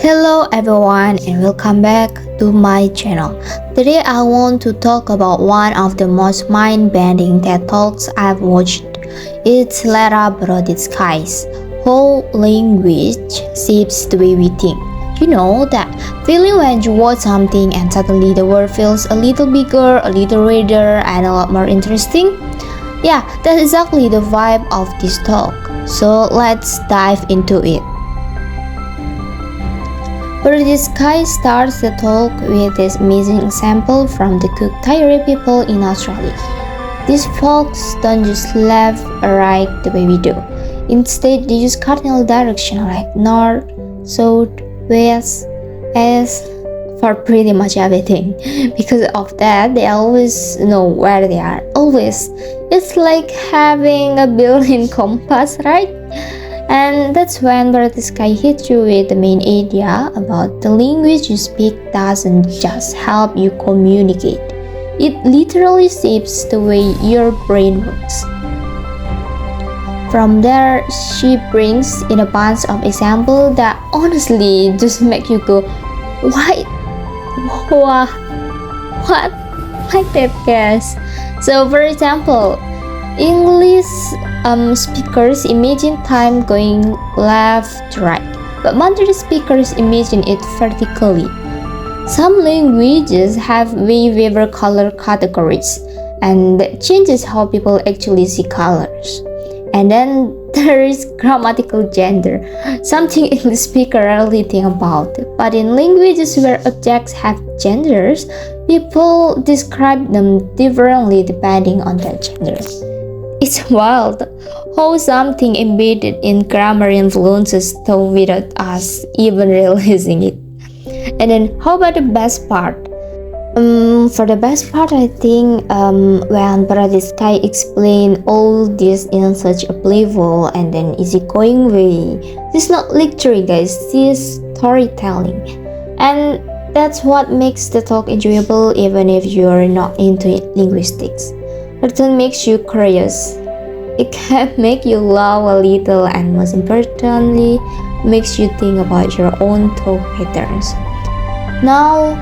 Hello everyone and welcome back to my channel. Today I want to talk about one of the most mind-bending TED Talks I've watched. It's Lera Boroditsky's How Language Shapes the Way We Think. You know that feeling when you watch something and suddenly the world feels a little bigger, a little redder, and a lot more interesting? Yeah, that's exactly the vibe of this talk. So let's dive into it. Boroditsky starts the talk with this amazing example from the Cook Diary people in Australia. These folks don't just left or right the way we do. Instead, they use cardinal direction like north, south, west, east for pretty much everything. Because of that, they always know where they are. Always. It's like having a built-in compass, right? And that's when Boroditsky hits you with the main idea about the language you speak doesn't just help you communicate. It literally shapes the way your brain works. From there, she brings in a bunch of examples that honestly just make you go, why? What? Like that, guys. So, for example, English speakers imagine time going left to right, but Mandarin speakers imagine it vertically. Some languages have Weaver color categories, and that changes how people actually see colors. And then there is grammatical gender, something English speakers rarely think about. But in languages where objects have genders, people describe them differently depending on their gender. It's wild how something embedded in grammar influences thought without us even realizing it. And then how about the best part? For the best part, I think when Boroditsky explained all this in such a playful and then easygoing way. This is not lecturing, guys. This is storytelling. And that's what makes the talk enjoyable even if you're not into linguistics. It makes you curious. It can make you laugh a little and most importantly, makes you think about your own talk patterns. Now,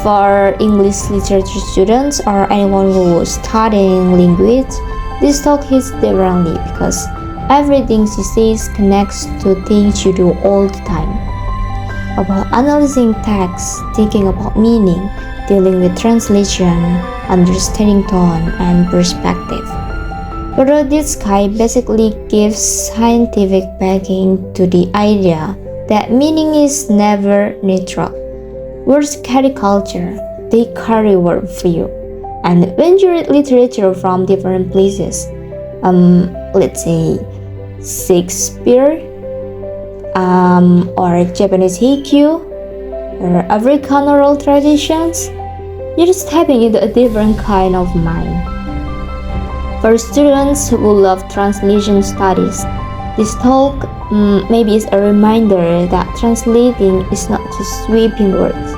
for English literature students or anyone who is studying language, this talk hits differently because everything she says connects to things you do all the time. About analyzing text, thinking about meaning, dealing with translation, understanding tone, and perspective. Boroditsky basically gives scientific backing to the idea that meaning is never neutral. Words carry culture, they carry worth for you. And when you read literature from different places, let's say Shakespeare, or Japanese haiku, or African oral traditions, you're stepping into a different kind of mind. For students who love translation studies, this talk maybe is a reminder that translating is not just sweeping words,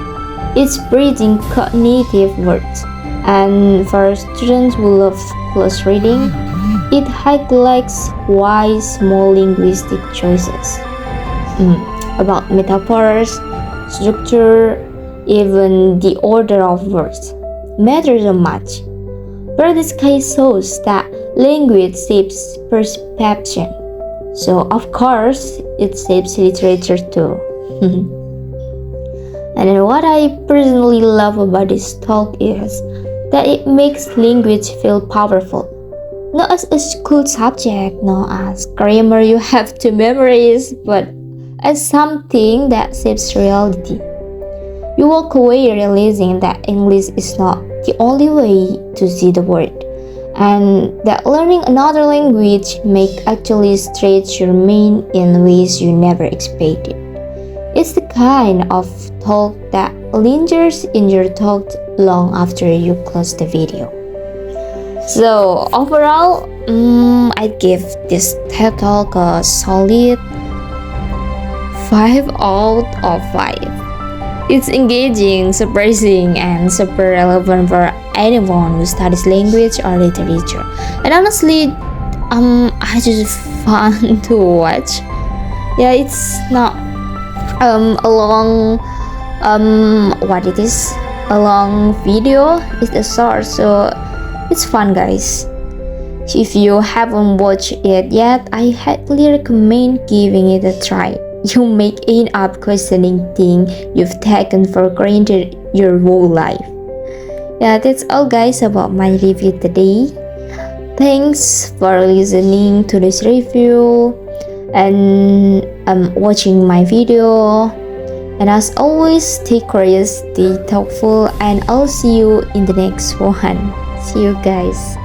it's bridging cognitive words. And for students who love close reading, it highlights why small linguistic choices about metaphors, structure, even the order of words matter so much. Boroditsky shows that language shapes perception, so of course it shapes literature too. And then what I personally love about this talk is that it makes language feel powerful, not as a school subject, not as grammar you have to memorize, but as something that shapes reality. You walk away realizing that English is not the only way to see the world, and that learning another language may actually stretch your mind in ways you never expected. It's the kind of talk that lingers in your thoughts long after you close the video. So overall, I'd give this TED Talk a solid 5 out of 5. It's engaging, surprising, and super relevant for anyone who studies language or literature. And honestly, I just fun to watch. Yeah, it's not a long what it is, a long video is a short, so it's fun, guys. If you haven't watched it yet, I highly recommend giving it a try. You may end up questioning things you've taken for granted your whole life. Yeah, that's all, guys, about my review today. Thanks for listening to this review and watching my video. And as always, stay curious, stay thoughtful, and I'll see you in the next one. See you, guys.